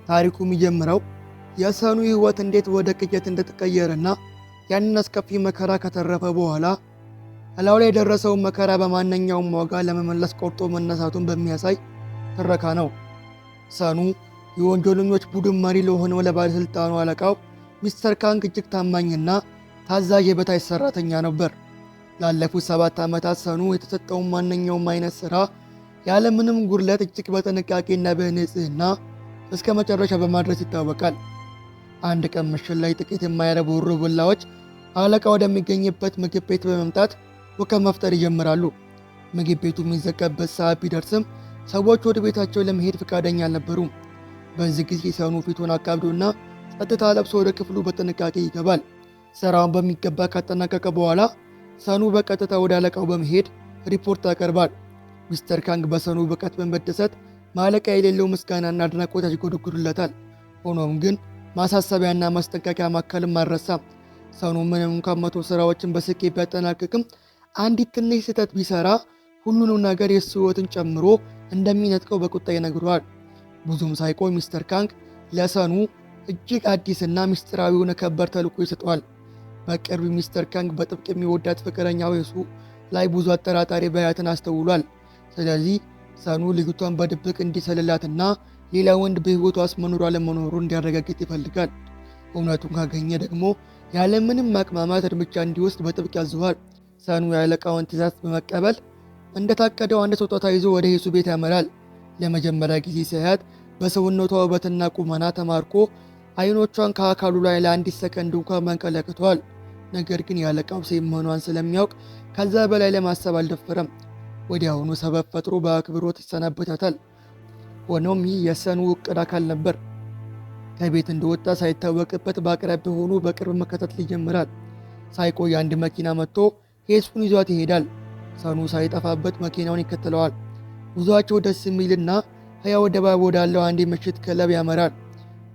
ታሪኩ የሚጀምረው የሰኑ ሕይወት እንዴት ወደ ቅዠት እንደተቀየረና ያንን አስከፊ መከራ ከተረፈ በኋላ እላዩ ላይ የደረሰውን መከራ በማንኛውም ዋጋ ለመመለስ ቆርጦ መነሳቱን በሚያሳይ ትረካ ነው። ሰኑ የወንጀለኞች ቡድን መሪ ለሆነው ለባለሥልጣኑ አለቃው ሚስተር ካንግ እጅግ ታማኝና ታዛዥ የበታች ሠራተኛ ነበር። ላለፉት 7 ዓመታት ሰኑ የተሰጠውን ማንኛውም አይነት ሥራ ያለምንም ጉድለት እጅግ በጥንቃቄና በንጽሕና እስከ መጨረሻ በማድረስ ይታወቃል። አንድ ቀን ምሽት ላይ ጥቂት የማይረቡ ወሮበላዎች አለቃ ወደሚገኝበት ምግብ ቤት በመምጣት ወከብ መፍጠር ይጀምራሉ። ምግብ ቤቱ የሚዘጋበት ሰዓት ቢደርስም ሰዎች ወደ ቤታቸው ለመሄድ ፈቃደኛ አልነበሩም። በዚህ ጊዜ ሰኑ ፊቱን አካብዶና ጸጥታ ለብሶ ወደ ክፍሉ በጥንቃቄ ይገባል። ሥራውን በሚገባ ካጠናቀቀ በኋላ ሰኑ በቀጥታ ወደ አለቃው በመሄድ ሪፖርት ያቀርባል። ሚስተር ካንግ በሰኑ ብቃት በመደሰት ማለቂያ የሌለው ምስጋናና አድናቆት ያሽጎደጉዱለታል። ሆኖም ግን ማሳሰቢያና ማስጠንቀቂያ ማከልም አልረሳም። ሰኑ ምንም እንኳን 100 ሥራዎችን በስኬት ቢያጠናቅቅም አንዲት ትንሽ ስህተት ቢሠራ ሁሉንም ነገር የእሱ ሕይወትን ጨምሮ እንደሚነጥቀው በቁጣ ይነግረዋል። ብዙም ሳይቆይ ሚስተር ካንግ ለሰኑ እጅግ አዲስና ምስጢራዊ የሆነ ከባድ ተልዕኮ ይሰጠዋል። በቅርብ ሚስተር ካንግ በጥብቅ የሚወዳት ፍቅረኛው የሱ ላይ ብዙ አጠራጣሪ ባህሪያትን አስተውሏል። ስለዚህ ሰኑ ልጅቷን በድብቅ እንዲሰልላትና ሌላ ወንድ በሕይወቷ ውስጥ መኖሩ አለመኖሩ እንዲያረጋግጥ ይፈልጋል። እውነቱን ካገኘ ደግሞ ያለምንም ማቅማማት እርምጃ እንዲወስድ በጥብቅ ያዘዋል። ሰኑ የአለቃውን ትዕዛዝ በመቀበል እንደታቀደው አንድ ስጦታ ይዞ ወደ ሄሱ ቤት ያመራል። ለመጀመሪያ ጊዜ ሲያያት በሰውነቷ ውበትና ቁመና ተማርኮ አይኖቿን ከአካሉ ላይ ለአንዲት ሰከንድ እንኳን መንቀለቅቷል። ነገር ግን የአለቃው ሴት መሆኗን ስለሚያውቅ ከዛ በላይ ለማሰብ አልደፈረም። ወዲያውኑ ሰበብ ፈጥሮ በአክብሮት ይሰናበታታል። ሆኖም ይህ የሰኑ ዕቅድ አካል ነበር። ከቤት እንደወጣ ሳይታወቅበት በአቅራቢያ ሆኖ በቅርብ መከታተል ይጀምራል። ሳይቆይ አንድ መኪና መጥቶ ሄሱን ይዟት ይሄዳል። ሰኑ ሳይጠፋበት መኪናውን ይከተለዋል። ጉዟቸው ደስ የሚልና ሕያው ድባብ ወዳለው አንድ የምሽት ክለብ ያመራል።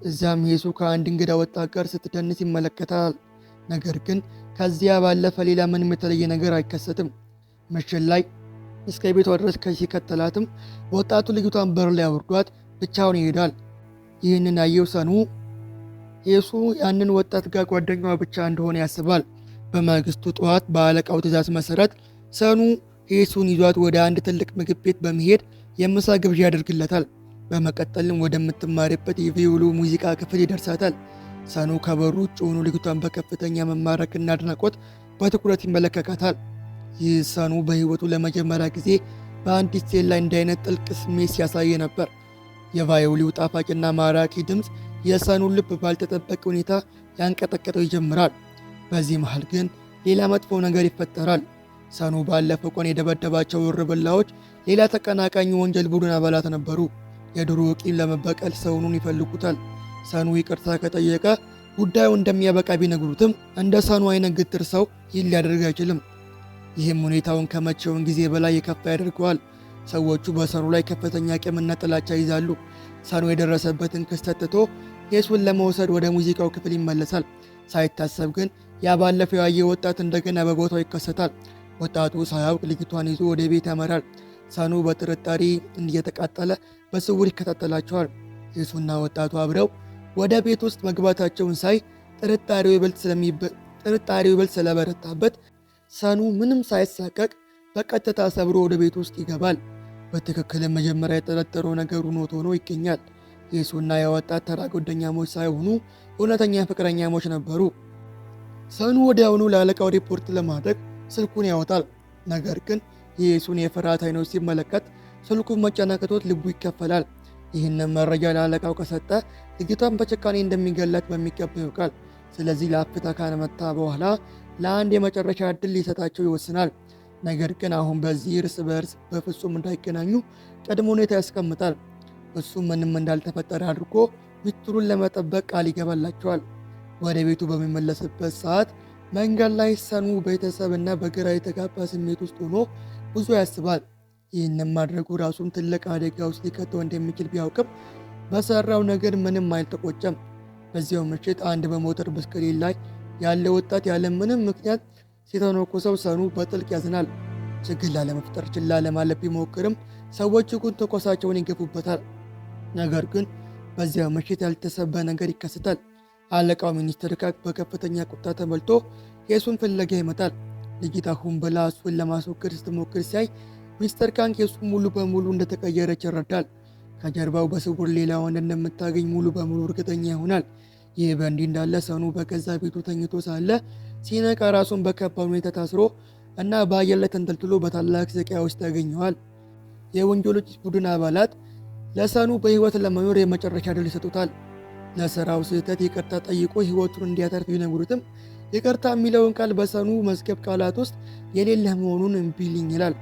እዚያም ሄሱ ከአንድ እንግዳ ወጣት ጋር ስትደንስ ይመለከታል። ነገር ግን ከዚያ ባለፈ ሌላ ምንም የተለየ ነገር አይከሰትም። ምሽት ላይ እስከ ቤቷ ድረስ ሲከተላትም ወጣቱ ልጅቷን በር ላይ አውርዷት ብቻውን ይሄዳል። ይህንን ያየው ሰኑ ሄሱ ያንን ወጣት ጋር ጓደኛዋ ብቻ እንደሆነ ያስባል። በማግስቱ ጠዋት በአለቃው ትዕዛዝ መሠረት ሰኑ ሄሱን ይዟት ወደ አንድ ትልቅ ምግብ ቤት በመሄድ የምሳ ግብዣ ያደርግለታል። በመቀጠልም ወደምትማሪበት የቪዮሎ ሙዚቃ ክፍል ይደርሳታል። ሰኑ ከበሩ ውጭ ሆኖ ልጅቷን በከፍተኛ መማረክና አድናቆት በትኩረት ይመለከታታል። ይህ ሰኑ በሕይወቱ ለመጀመሪያ ጊዜ በአንዲት ሴት ላይ እንዲህ አይነት ጥልቅ ስሜት ሲያሳየ ነበር። የቫዮሊው ጣፋጭና ማራኪ ድምፅ የሰኑን ልብ ባልተጠበቀ ሁኔታ ያንቀጠቀጠው ይጀምራል። በዚህ መሃል ግን ሌላ መጥፎ ነገር ይፈጠራል። ሰኑ ባለፈው ቀን የደበደባቸው ወሮበላዎች ሌላ ተቀናቃኝ ወንጀል ቡድን አባላት ነበሩ። የድሮ ቂም ለመበቀል ሰኑን ይፈልጉታል። ሰኑ ይቅርታ ከጠየቀ ጉዳዩ እንደሚያበቃ ቢነግሩትም እንደ ሰኑ አይነት ግትር ሰው ይህን ሊያደርግ አይችልም። ይህም ሁኔታውን ከመቼውን ጊዜ በላይ የከፋ ያደርገዋል። ሰዎቹ በሰኑ ላይ ከፍተኛ ቂምና ጥላቻ ይዛሉ። ሰኑ የደረሰበትን ክስተት ትቶ ሄሱን ለመውሰድ ወደ ሙዚቃው ክፍል ይመለሳል። ሳይታሰብ ግን ያ ባለፈው ያየ ወጣት እንደገና በቦታው ይከሰታል። ወጣቱ ሳያውቅ ልጅቷን ይዞ ወደ ቤት ያመራል። ሰኑ በጥርጣሬ እየተቃጠለ በስውር ይከታተላቸዋል። ሄሱና ወጣቱ አብረው ወደ ቤት ውስጥ መግባታቸውን ሳይ ጥርጣሬው ይበልጥ ስለበረታበት ሰኑ ምንም ሳይሳቀቅ በቀጥታ ሰብሮ ወደ ቤት ውስጥ ይገባል። በትክክልም መጀመሪያ የጠረጠረው ነገር እውነት ሆኖ ይገኛል። ሄሱና የወጣት ተራ ጓደኛሞች ሳይሆኑ እውነተኛ ፍቅረኛሞች ነበሩ። ሰኑ ወዲያውኑ ለአለቃው ሪፖርት ለማድረግ ስልኩን ያወጣል። ነገር ግን የሄሱን የፍርሃት አይኖች ሲመለከት ስልኩን መጨናቀቶት ልቡ ይከፈላል። ይህንን መረጃ ለአለቃው ከሰጠ ልጅቷን በጭካኔ እንደሚገላት በሚገባ ያውቃል። ስለዚህ ለአፍታ ካመታ በኋላ ለአንድ የመጨረሻ ዕድል ሊሰጣቸው ይወስናል። ነገር ግን አሁን በዚህ እርስ በእርስ በፍጹም እንዳይገናኙ ቅድመ ሁኔታ ያስቀምጣል። እሱም ምንም እንዳልተፈጠረ አድርጎ ሚስጥሩን ለመጠበቅ ቃል ይገባላቸዋል። ወደ ቤቱ በሚመለስበት ሰዓት መንገድ ላይ ሰኑ ቤተሰብና በግራ የተጋባ ስሜት ውስጥ ሆኖ ብዙ ያስባል። ይህንም ማድረጉ ራሱን ትልቅ አደጋ ውስጥ ሊከተው እንደሚችል ቢያውቅም በሰራው ነገር ምንም አልተቆጨም። በዚያው ምሽት አንድ በሞተር ብስክሌት ላይ ያለ ወጣት ያለ ምንም ምክንያት ሲተነኮሰው ሰኑ በጥልቅ ያዝናል። ችግር ላለመፍጠር ችላ ለማለት ቢሞክርም ሰዎች ግን ትንኮሳቸውን ይገፉበታል። ነገር ግን በዚያው ምሽት ያልተሰበ ነገር ይከሰታል። አለቃው ሚኒስትር ካንግ በከፍተኛ ቁጣ ተሞልቶ ኬሱን ፍለጋ ይመጣል። ልጅቷ ሆን ብላ እሱን ለማስወገድ ስትሞክር ሲያይ ሚስተር ካንግ ኬሱ ሙሉ በሙሉ እንደተቀየረች ይረዳል። ከጀርባው በስውር ሌላ ወንድ እንደምታገኝ ሙሉ በሙሉ እርግጠኛ ይሆናል። ይህ በእንዲህ እንዳለ ሰኑ በገዛ ቤቱ ተኝቶ ሳለ ሲነቃ ራሱን በከባድ ሁኔታ ታስሮ እና በአየር ላይ ተንጠልጥሎ በታላቅ ስቃይ ውስጥ ያገኘዋል። የወንጀሎች ቡድን አባላት ለሰኑ በሕይወት ለመኖር የመጨረሻ ዕድል ይሰጡታል። ለሥራው ስህተት ይቅርታ ጠይቆ ሕይወቱን እንዲያተርፍ ቢነግሩትም ይቅርታ የሚለውን ቃል በሰኑ መዝገብ ቃላት ውስጥ የሌለ መሆኑን እምቢልኝ ይላል።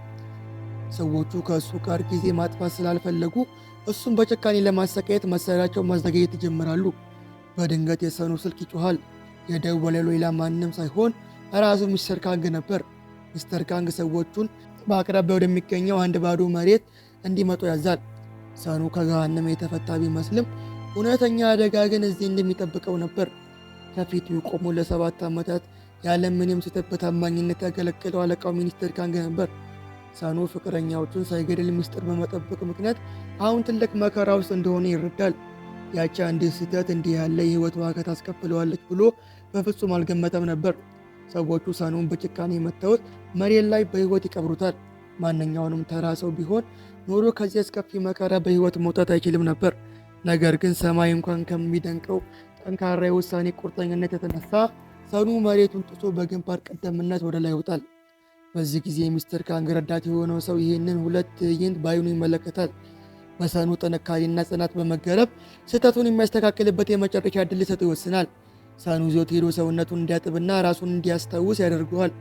ሰዎቹ ከእሱ ጋር ጊዜ ማጥፋት ስላልፈለጉ እሱን በጭካኔ ለማሰቃየት መሳሪያቸውን ማዘጋጀት ይጀምራሉ። በድንገት የሰኑ ስልክ ይጮኋል። የደወለው ሌላ ማንም ሳይሆን ራሱ ሚስተር ካንግ ነበር። ሚስተር ካንግ ሰዎቹን በአቅራቢያ ወደሚገኘው አንድ ባዶ መሬት እንዲመጡ ያዛል። ሰኑ ከገሃነም የተፈታ ቢመስልም እውነተኛ አደጋ ግን እዚህ እንደሚጠብቀው ነበር። ከፊቱ ቆሞ ለ7 ዓመታት ያለምንም ስህተት በታማኝነት ያገለገለው አለቃው ሚኒስትር ካንግ ነበር። ሰኑ ፍቅረኛዎቹን ሳይገድል ሚስጥር በመጠበቅ ምክንያት አሁን ትልቅ መከራ ውስጥ እንደሆነ ይረዳል። ያቺ አንድ ስህተት እንዲህ ያለ የህይወት ዋጋ ታስከፍለዋለች ብሎ በፍጹም አልገመተም ነበር። ሰዎቹ ሰኑን በጭካኔ መተውት መሬት ላይ በህይወት ይቀብሩታል። ማንኛውንም ተራ ሰው ቢሆን ኖሮ ከዚህ አስከፊ መከራ በህይወት መውጣት አይችልም ነበር። ነገር ግን ሰማይ እንኳን ከሚደንቀው ጠንካራ የውሳኔ ቁርጠኝነት የተነሳ ሰኑ መሬቱን ጥሶ በግንባር ቀደምትነት ወደ ላይ ይወጣል። በዚህ ጊዜ ሚስተር ካንግ ረዳት የሆነው ሰው ይህንን ሁለት ትዕይንት በዓይኑ ይመለከታል። በሰኑ ጥንካሬና ጽናት በመገረም ስህተቱን የሚያስተካክልበት የመጨረሻ ዕድል ሊሰጠው ይወስናል። ሰኑ ይዞት ሄዶ ሰውነቱን እንዲያጥብና ራሱን እንዲያስታውስ ያደርገዋል።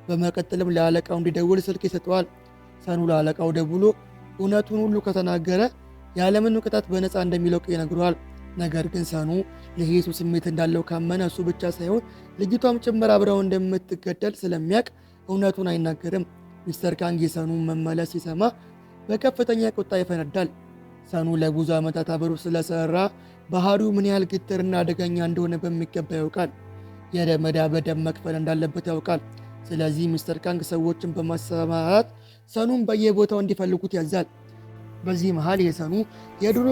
በመቀጠልም ለአለቃው እንዲደውል ስልክ ይሰጠዋል። ሰኑ ለአለቃው ደውሎ እውነቱን ሁሉ ከተናገረ ያለምንም ቅጣት በነፃ እንደሚለቅ ይነግረዋል። ነገር ግን ሰኑ ለሄሱ ስሜት እንዳለው ካመነ እሱ ብቻ ሳይሆን ልጅቷም ጭምር አብረው እንደምትገደል ስለሚያውቅ እውነቱን አይናገርም። ሚስተር ካንግ የሰኑን መመለስ ሲሰማ በከፍተኛ ቁጣ ይፈነዳል። ሰኑ ለብዙ ዓመታት አብሮ ስለሰራ ባህሪው ምን ያህል ግትርና አደገኛ እንደሆነ በሚገባ ያውቃል። የደም ዕዳ በደም መክፈል እንዳለበት ያውቃል። ስለዚህ ሚስተር ካንግ ሰዎችን በማሰማራት ሰኑን በየቦታው እንዲፈልጉት ያዛል። በዚህ መሃል የሰኑ የድሮ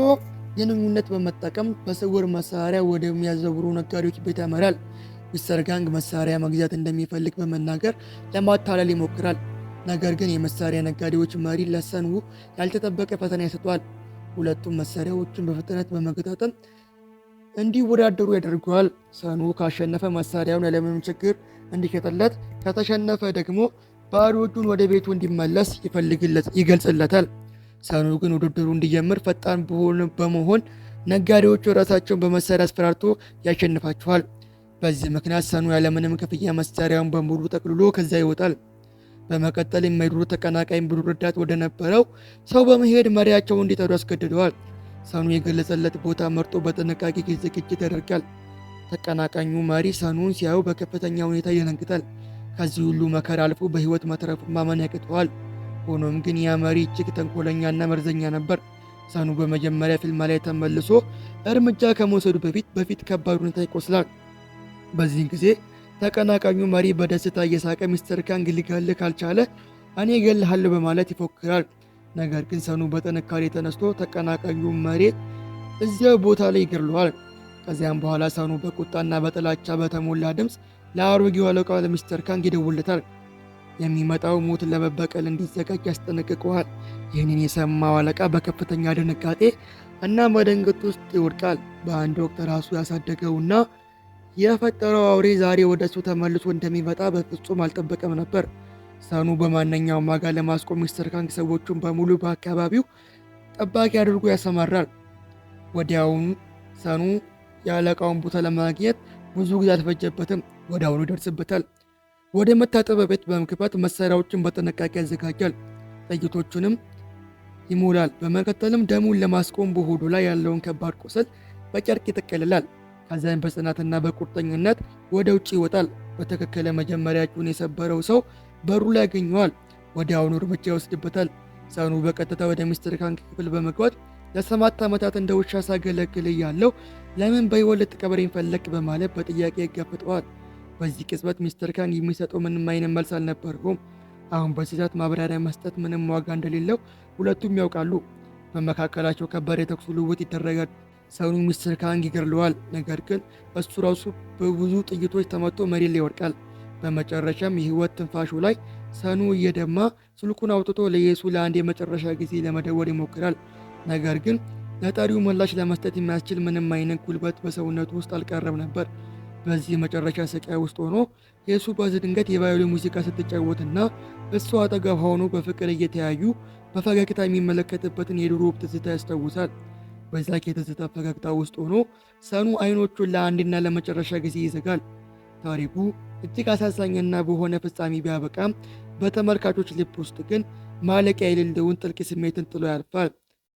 ግንኙነት በመጠቀም በስውር መሳሪያ ወደሚያዘውሩ ነጋዴዎች ቤት ያመራል። ሚስተር ካንግ መሳሪያ መግዛት እንደሚፈልግ በመናገር ለማታለል ይሞክራል። ነገር ግን የመሳሪያ ነጋዴዎች መሪ ለሰኑ ያልተጠበቀ ፈተና ይሰጠዋል። ሁለቱም መሳሪያዎችን በፍጥነት በመገጣጠም እንዲወዳደሩ ያደርገዋል። ሰኑ ካሸነፈ መሳሪያውን ያለምንም ችግር እንዲሸጥለት፣ ከተሸነፈ ደግሞ ባዶ እጁን ወደ ቤቱ እንዲመለስ ይገልጽለታል። ሰኑ ግን ውድድሩ እንዲጀምር ፈጣን በመሆን ነጋዴዎቹ ራሳቸውን በመሳሪያ አስፈራርቶ ያሸንፋቸዋል። በዚህ ምክንያት ሰኑ ያለምንም ክፍያ መሳሪያውን በሙሉ ጠቅልሎ ከዛ ይወጣል። በመቀጠል የማይድሮ ተቀናቃኝ ቡድን ረዳት ወደ ነበረው ሰው በመሄድ መሪያቸውን እንዲጠሩ ያስገድደዋል። ሰኑ የገለጸለት ቦታ መርጦ በጥንቃቄ ዝግጅት ያደርጋል። ተቀናቃኙ መሪ ሰኑን ሲያዩ በከፍተኛ ሁኔታ ይደነግጣል። ከዚህ ሁሉ መከራ አልፎ በሕይወት መትረፉን ማመን ያቅተዋል። ሆኖም ግን ያ መሪ እጅግ ተንኮለኛና መርዘኛ ነበር። ሰኑ በመጀመሪያ ፊልም ላይ ተመልሶ እርምጃ ከመውሰዱ በፊት ከባድ ሁኔታ ይቆስላል። በዚህ ጊዜ ተቀናቃኙ መሪ በደስታ እየሳቀ ሚስተር ካንግ ሊገልህ ካልቻለ እኔ እገልሃለሁ በማለት ይፎክራል። ነገር ግን ሰኑ በጥንካሬ ተነስቶ ተቀናቃኙ መሪ እዚያው ቦታ ላይ ይገድለዋል። ከዚያም በኋላ ሰኑ በቁጣና በጥላቻ በተሞላ ድምፅ ለአሮጌው አለቃ ለሚስተር ካንግ ይደውልለታል። የሚመጣው ሞት ለመበቀል እንዲዘጋጅ ያስጠነቅቀዋል። ይህንን የሰማው አለቃ በከፍተኛ ድንጋጤ እና መደንገጥ ውስጥ ይወድቃል። በአንድ ወቅት ራሱ ያሳደገውና የፈጠረው አውሬ ዛሬ ወደ እሱ ተመልሶ እንደሚመጣ በፍጹም አልጠበቀም ነበር። ሰኑ በማንኛውም ዋጋ ለማስቆም ሚስተር ካንግ ሰዎቹን በሙሉ በአካባቢው ጠባቂ አድርጎ ያሰማራል። ወዲያውኑ ሰኑ የአለቃውን ቦታ ለማግኘት ብዙ ጊዜ አልፈጀበትም። ወዲያውኑ ይደርስበታል። ወደ መታጠቢያ ቤት በመግባት መሳሪያዎችን በጥንቃቄ ያዘጋጃል። ጥይቶቹንም ይሞላል። በመቀጠልም ደሙን ለማስቆም በሆዱ ላይ ያለውን ከባድ ቁስል በጨርቅ ይጠቀልላል። ከዚያም በጽናትና በቁርጠኝነት ወደ ውጭ ይወጣል። በትክክል መጀመሪያ እጁን የሰበረው ሰው በሩ ላይ ያገኘዋል። ወዲያውኑ እርምጃ ይወስድበታል። ሰኑ በቀጥታ ወደ ሚስተር ካንግ ክፍል በመግባት ለ7 ዓመታት እንደ ውሻ ሳገለግል ያለው ለምን በሕይወት ልትቀበረኝ ፈለግ በማለት በጥያቄ ይጋፈጠዋል። በዚህ ቅጽበት ሚስተር ካንግ የሚሰጠው ምንም አይነት መልስ አልነበረውም። አሁን በዚህ ሰዓት ማብራሪያ መስጠት ምንም ዋጋ እንደሌለው ሁለቱም ያውቃሉ። በመካከላቸው ከባድ የተኩስ ልውውጥ ይደረጋል። ሰኑ ሚስተር ካንግ ይገድለዋል። ነገር ግን እሱ ራሱ በብዙ ጥይቶች ተመቶ መሬት ላይ ይወድቃል። በመጨረሻም የህይወት ትንፋሹ ላይ ሰኑ እየደማ ስልኩን አውጥቶ ለኢየሱ ለአንድ የመጨረሻ ጊዜ ለመደወል ይሞክራል። ነገር ግን ለጠሪው ምላሽ ለመስጠት የሚያስችል ምንም አይነት ጉልበት በሰውነቱ ውስጥ አልቀረም ነበር። በዚህ የመጨረሻ ስቃይ ውስጥ ሆኖ ኢየሱ በድንገት የቫዮሊን ሙዚቃ ስትጫወትና እሱ አጠገብ ሆኖ በፍቅር እየተያዩ በፈገግታ የሚመለከትበትን የድሮ ትዝታ ያስታውሳል። በዛች የትዝታ ፈገግታ ውስጥ ሆኖ ሰኑ አይኖቹን ለአንድና ለመጨረሻ ጊዜ ይዘጋል። ታሪኩ እጅግ አሳዛኝና በሆነ ፍጻሜ ቢያበቃም በተመልካቾች ልብ ውስጥ ግን ማለቂያ የሌለውን ጥልቅ ስሜትን ጥሎ ያልፋል።